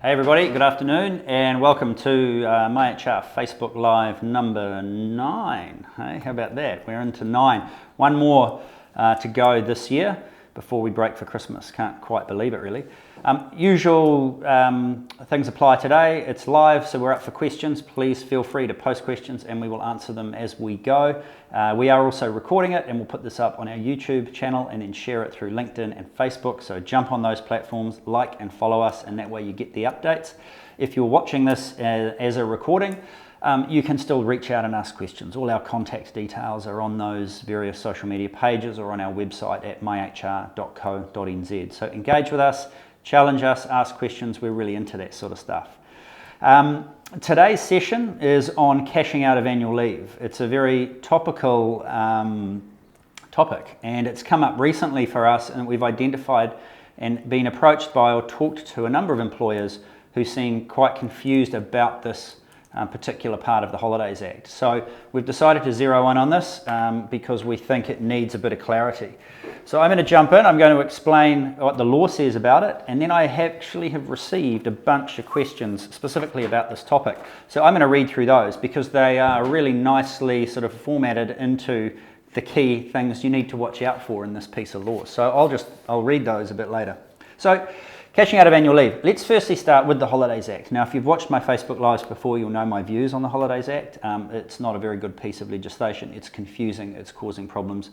Hey everybody, good afternoon and welcome to MyHR Facebook Live number 9. Hey, how about that? We're into 9. One more to go this year before we break for Christmas. Can't quite believe it really. Usual things apply today. It's live, so we're up for questions. Please feel free to post questions and we will answer them as we go. We are also recording it and we'll put this up on our YouTube channel and then share it through LinkedIn and Facebook. So jump on those platforms, like and follow us, and that way you get the updates. If you're watching this as a recording, you can still reach out and ask questions. All our contact details are on those various social media pages or on our website at myhr.co.nz. So engage with us, challenge us, ask questions. We're really into that sort of stuff. Today's session is on cashing out of annual leave. It's a very topical topic, and it's come up recently for us, and we've identified and been approached by or talked to a number of employers who seem quite confused about this particular part of the Holidays Act. So we've decided to zero in on this because we think it needs a bit of clarity. So I'm going to jump in, I'm going to explain what the law says about it, and then I actually have received a bunch of questions specifically about this topic. So I'm going to read through those because they are really nicely sort of formatted into the key things you need to watch out for in this piece of law. So I'll read those a bit later. So cashing out of annual leave. Let's firstly start with the Holidays Act. Now, if you've watched my Facebook Lives before, you'll know my views on the Holidays Act. It's not a very good piece of legislation. It's confusing. It's causing problems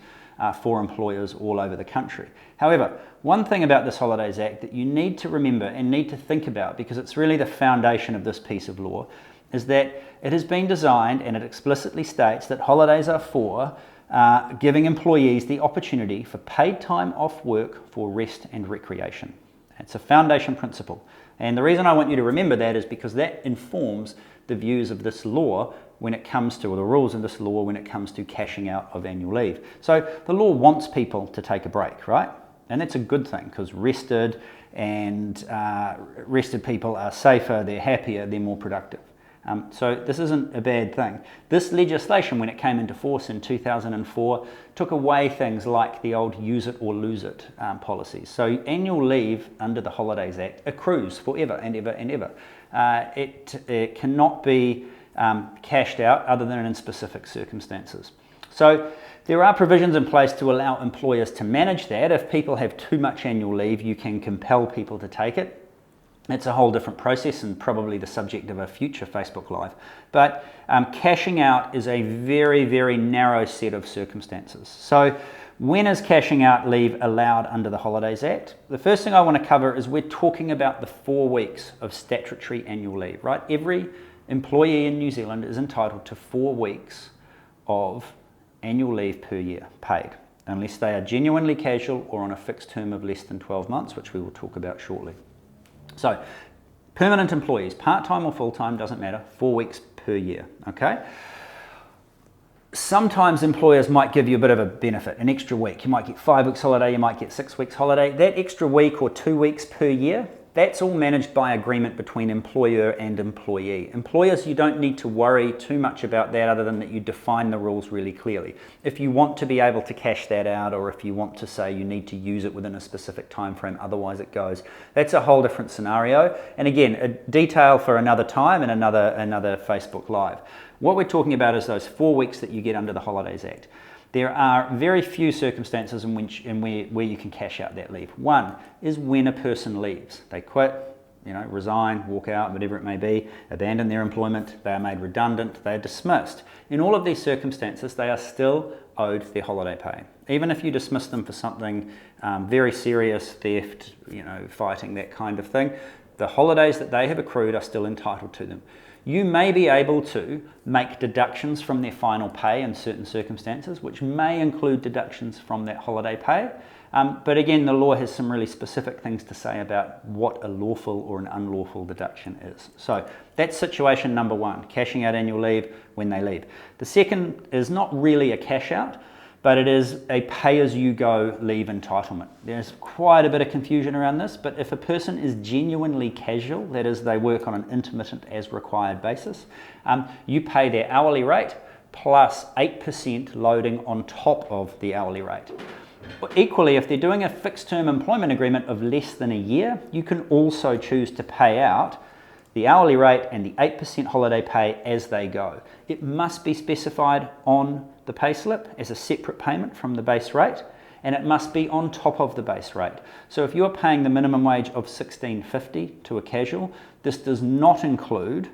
for employers all over the country. However, one thing about this Holidays Act that you need to remember and need to think about, because it's really the foundation of this piece of law, is that it has been designed and it explicitly states that holidays are for giving employees the opportunity for paid time off work for rest and recreation. It's a foundation principle. And the reason I want you to remember that is because that informs the views of this law when it comes to, or the rules of this law when it comes to cashing out of annual leave. So the law wants people to take a break, right? And that's a good thing because rested people are safer, they're happier, they're more productive. So this isn't a bad thing. This legislation, when it came into force in 2004, took away things like the old use it or lose it policies. So annual leave under the Holidays Act accrues forever and ever and ever. It cannot be cashed out other than in specific circumstances. So there are provisions in place to allow employers to manage that. If people have too much annual leave, you can compel people to take it. It's a whole different process and probably the subject of a future Facebook Live. But cashing out is a very, very narrow set of circumstances. So when is cashing out leave allowed under the Holidays Act? The first thing I want to cover is we're talking about the 4 weeks of statutory annual leave, right? Every employee in New Zealand is entitled to 4 weeks of annual leave per year paid, unless they are genuinely casual or on a fixed term of less than 12 months, which we will talk about shortly. So, permanent employees, part-time or full-time, doesn't matter, 4 weeks per year, okay? Sometimes employers might give you a bit of a benefit, an extra week. You might get 5 weeks holiday, you might get 6 weeks holiday. That extra week or 2 weeks per year, that's all managed by agreement between employer and employee. Employers, you don't need to worry too much about that other than that you define the rules really clearly. If you want to be able to cash that out, or if you want to say you need to use it within a specific time frame, otherwise it goes, that's a whole different scenario. And again, a detail for another time and another Facebook Live. What we're talking about is those 4 weeks that you get under the Holidays Act. There are very few circumstances in which where you can cash out that leave. One is when a person leaves. They quit, resign, walk out, whatever it may be, abandon their employment, they are made redundant, they are dismissed. In all of these circumstances, they are still owed their holiday pay. Even if you dismiss them for something very serious, theft, fighting, that kind of thing, the holidays that they have accrued are still entitled to them. You may be able to make deductions from their final pay in certain circumstances, which may include deductions from that holiday pay. But again, the law has some really specific things to say about what a lawful or an unlawful deduction is. So that's situation number one, cashing out annual leave when they leave. The second is not really a cash out, but it is a pay-as-you-go leave entitlement. There's quite a bit of confusion around this, but if a person is genuinely casual, that is, they work on an intermittent as-required basis, you pay their hourly rate plus 8% loading on top of the hourly rate. Equally, if they're doing a fixed term employment agreement of less than a year, you can also choose to pay out the hourly rate and the 8% holiday pay as they go. It must be specified on the payslip as a separate payment from the base rate, and it must be on top of the base rate. So if you're paying the minimum wage of $16.50 to a casual, this does not include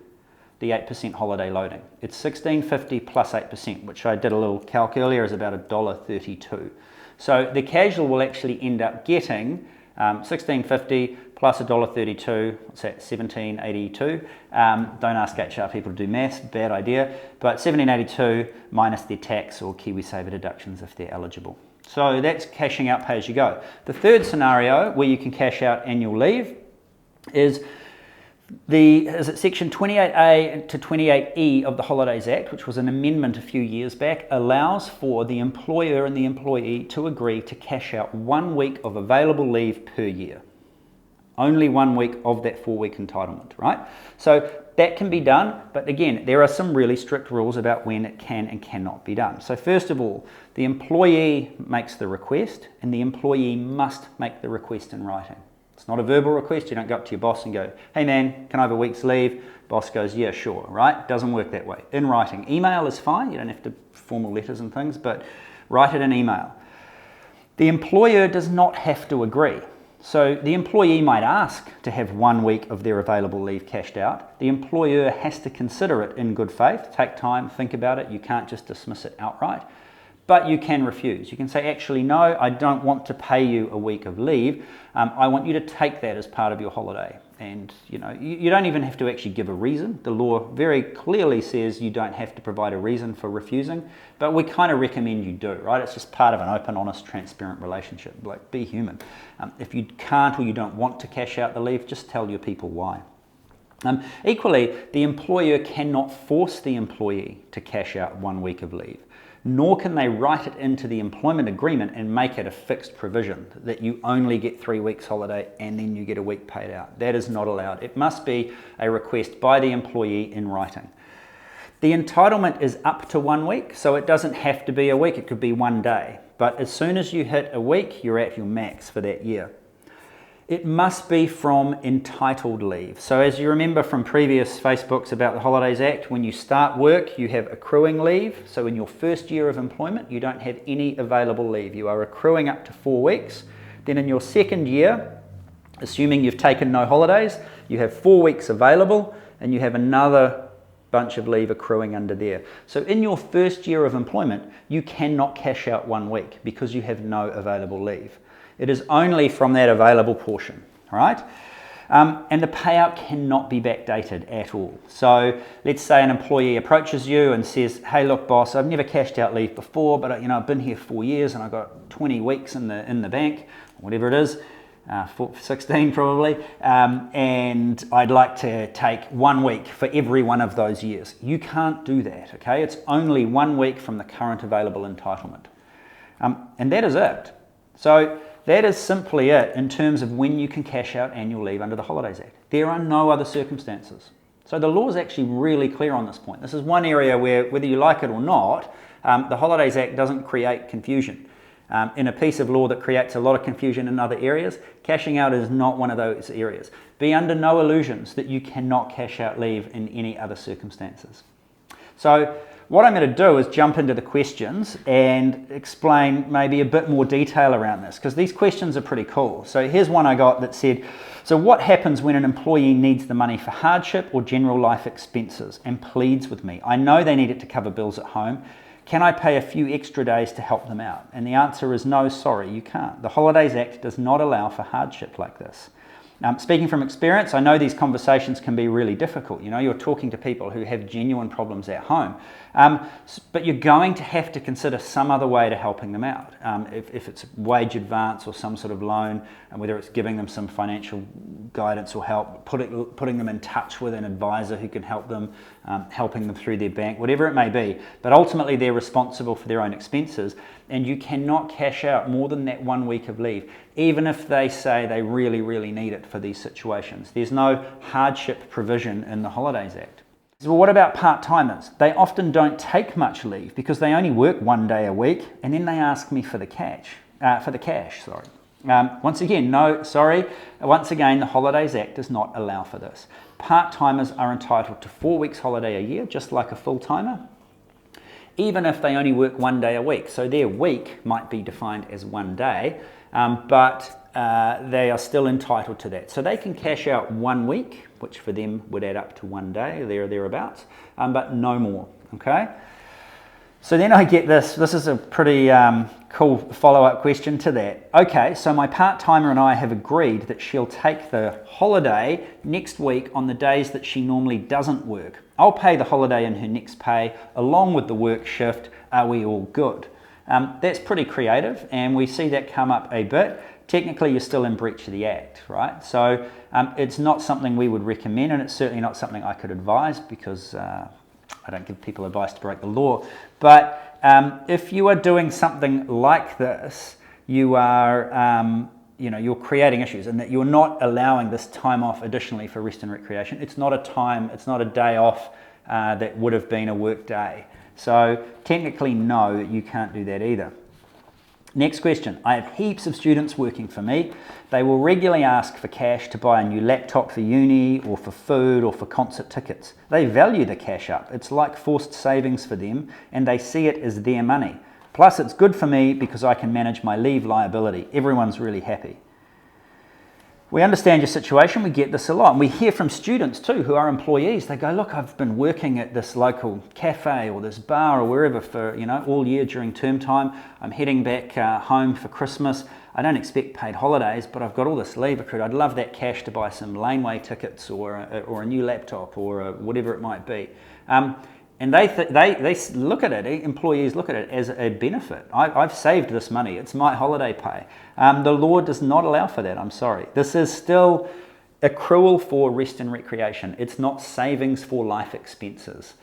the 8% holiday loading. It's $16.50 plus 8%, which I did a little calc earlier, is about $1.32. So the casual will actually end up getting $16.50 plus $1.32, what's that, $17.82. Don't ask HR people to do maths, bad idea, but $17.82 minus their tax or KiwiSaver deductions if they're eligible. So that's cashing out pay as you go. The third scenario where you can cash out annual leave is Section 28A to 28E of the Holidays Act, which was an amendment a few years back, allows for the employer and the employee to agree to cash out 1 week of available leave per year. Only 1 week of that 4-week entitlement, right? So that can be done, but again, there are some really strict rules about when it can and cannot be done. So first of all, the employee makes the request, and the employee must make the request in writing. It's not a verbal request. You don't go up to your boss and go, hey man, can I have a week's leave? Boss goes, yeah, sure, right? Doesn't work that way. In writing. Email is fine. You don't have to formal letters and things, but write it in email. The employer does not have to agree. So the employee might ask to have 1 week of their available leave cashed out. The employer has to consider it in good faith, take time, think about it. You can't just dismiss it outright. But you can refuse. You can say, actually, no, I don't want to pay you a week of leave. I want you to take that as part of your holiday. And you don't even have to actually give a reason. The law very clearly says you don't have to provide a reason for refusing, but we kind of recommend you do, right? It's just part of an open, honest, transparent relationship. Like, be human. If you can't or you don't want to cash out the leave, just tell your people why. Equally, the employer cannot force the employee to cash out 1 week of leave, nor can they write it into the employment agreement and make it a fixed provision that you only get 3 weeks holiday and then you get a week paid out. That is not allowed. It must be a request by the employee in writing. The entitlement is up to 1 week, so it doesn't have to be a week. It could be 1 day. But as soon as you hit a week, you're at your max for that year. It must be from entitled leave. So as you remember from previous Facebooks about the Holidays Act, when you start work, you have accruing leave. So in your first year of employment, you don't have any available leave. You are accruing up to 4 weeks. Then in your second year, assuming you've taken no holidays, you have 4 weeks available and you have another bunch of leave accruing under there. So in your first year of employment, you cannot cash out 1 week because you have no available leave. It is only from that available portion, all right? And the payout cannot be backdated at all. So let's say an employee approaches you and says, hey, look, boss, I've never cashed out leave before, but I've been here 4 years and I've got 20 weeks in the bank, whatever it is, 16 probably, and I'd like to take 1 week for every one of those years. You can't do that, okay? It's only 1 week from the current available entitlement. And that is it. So that is simply it in terms of when you can cash out annual leave under the Holidays Act. There are no other circumstances. So the law is actually really clear on this point. This is one area where, whether you like it or not, the Holidays Act doesn't create confusion. In a piece of law that creates a lot of confusion in other areas, cashing out is not one of those areas. Be under no illusions that you cannot cash out leave in any other circumstances. So what I'm going to do is jump into the questions and explain maybe a bit more detail around this, because these questions are pretty cool. So here's one I got that said, so what happens when an employee needs the money for hardship or general life expenses and pleads with me? I know they need it to cover bills at home. Can I pay a few extra days to help them out? And the answer is no, sorry, you can't. The Holidays Act does not allow for hardship like this. Speaking from experience, I know these conversations can be really difficult. You're talking to people who have genuine problems at home, but you're going to have to consider some other way to helping them out. If it's wage advance or some sort of loan, and whether it's giving them some financial guidance or help, putting them in touch with an advisor who can help them, helping them through their bank, whatever it may be. But ultimately, they're responsible for their own expenses, and you cannot cash out more than that 1 week of leave, even if they say they really, really need it for these situations. There's no hardship provision in the Holidays Act. Well, what about part-timers? They often don't take much leave because they only work 1 day a week, and then they ask me for the catch. for the cash, sorry. Once again, the Holidays Act does not allow for this. Part-timers are entitled to 4 weeks holiday a year, just like a full-timer, even if they only work 1 day a week. So their week might be defined as 1 day, but they are still entitled to that. So they can cash out 1 week, which for them would add up to 1 day, there or thereabouts, but no more, okay? So then I get this is a pretty cool follow-up question to that. Okay, so my part-timer and I have agreed that she'll take the holiday next week on the days that she normally doesn't work. I'll pay the holiday in her next pay along with the work shift. Are we all good? That's pretty creative, and we see that come up a bit. Technically, you're still in breach of the Act, right? So it's not something we would recommend, and it's certainly not something I could advise because I don't give people advice to break the law. But if you are doing something like this, you are, you're creating issues, and that you're not allowing this time off additionally for rest and recreation. It's not a day off that would have been a work day. So technically, no, you can't do that either. Next question. I have heaps of students working for me. They will regularly ask for cash to buy a new laptop for uni or for food or for concert tickets. They value the cash up. It's like forced savings for them, and they see it as their money. Plus, it's good for me because I can manage my leave liability. Everyone's really happy. We understand your situation. We get this a lot. And we hear from students too who are employees. They go, look, I've been working at this local cafe or this bar or wherever for all year during term time. I'm heading back home for Christmas. I don't expect paid holidays, but I've got all this leave accrued. I'd love that cash to buy some laneway tickets or a new laptop or whatever it might be. And they look at it, employees look at it as a benefit. I've saved this money, it's my holiday pay. The law does not allow for that, I'm sorry. This is still accrual for rest and recreation. It's not savings for life expenses.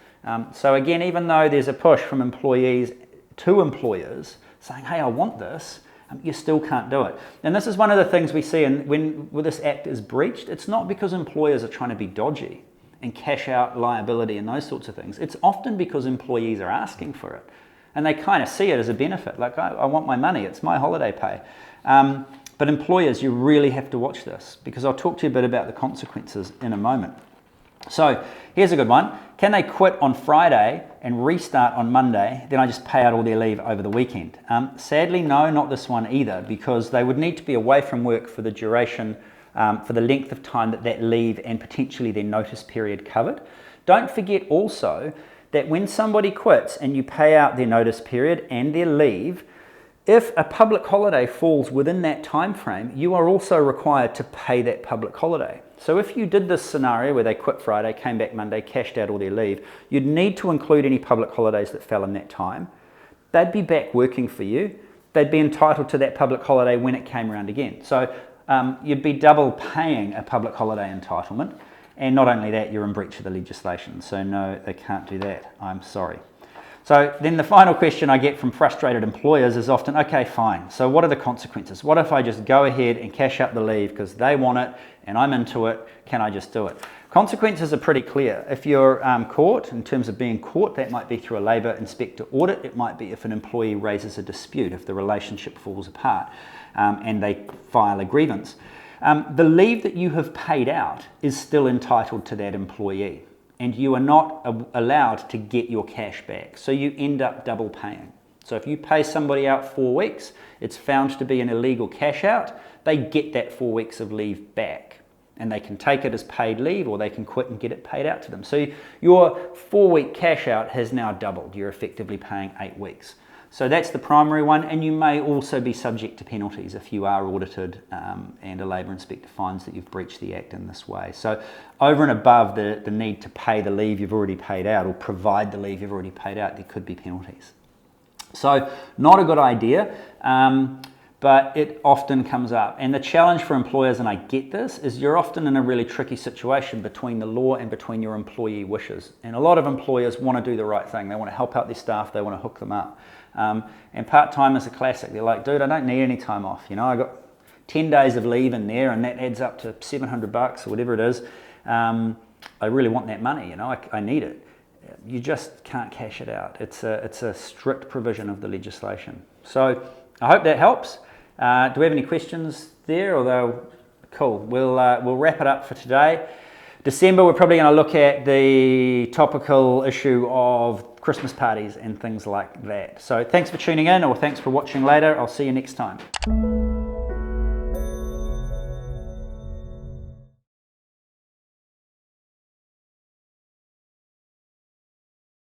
So again, even though there's a push from employees to employers saying, hey, I want this, you still can't do it. And this is one of the things we see when this act is breached. It's not because employers are trying to be dodgy and cash out liability and those sorts of things. It's often because employees are asking for it. And they kind of see it as a benefit, like, I want my money, it's my holiday pay. But employers, you really have to watch this, because I'll talk to you a bit about the consequences in a moment. So here's a good one. Can they quit on Friday and restart on Monday, then I just pay out all their leave over the weekend? Sadly, no, not this one either, because they would need to be away from work for the duration for the length of time that leave and potentially their notice period covered. Don't forget also that when somebody quits and you pay out their notice period and their leave, if a public holiday falls within that time frame, you are also required to pay that public holiday. So if you did this scenario where they quit Friday, came back Monday, cashed out all their leave, you'd need to include any public holidays that fell in that time. They'd be back working for you. They'd be entitled to that public holiday when it came around again. So you'd be double paying a public holiday entitlement, and not only that, you're in breach of the legislation. So no, they can't do that. I'm sorry. So then the final question I get from frustrated employers is often, okay, fine. So what are the consequences? What if I just go ahead and cash out the leave because they want it and I'm into it? Can I just do it? Consequences are pretty clear. If you're caught, in terms of being caught, that might be through a labour inspector audit. It might be if an employee raises a dispute, if the relationship falls apart and they file a grievance. The leave that you have paid out is still entitled to that employee, and you are not allowed to get your cash back. So you end up double paying. So if you pay somebody out 4 weeks, it's found to be an illegal cash out, they get that 4 weeks of leave back. And they can take it as paid leave, or they can quit and get it paid out to them. So your 4-week cash out has now doubled. You're effectively paying 8 weeks. So that's the primary one, and you may also be subject to penalties if you are audited and a labour inspector finds that you've breached the Act in this way. So over and above the need to pay the leave you've already paid out or provide the leave you've already paid out, there could be penalties. So not a good idea, but it often comes up. And the challenge for employers, and I get this, is you're often in a really tricky situation between the law and between your employee wishes. And a lot of employers want to do the right thing. They want to help out their staff, they want to hook them up. And part-time is a classic. They're like, dude, I don't need any time off. You know, I got 10 days of leave in there and that adds up to $700 or whatever it is. I really want that money, you know, I need it. You just can't cash it out. It's a strict provision of the legislation. So I hope that helps. Do we have any questions there? Although, cool. We'll wrap it up for today. December, we're probably going to look at the topical issue of Christmas parties and things like that. So thanks for tuning in, or thanks for watching later. I'll see you next time.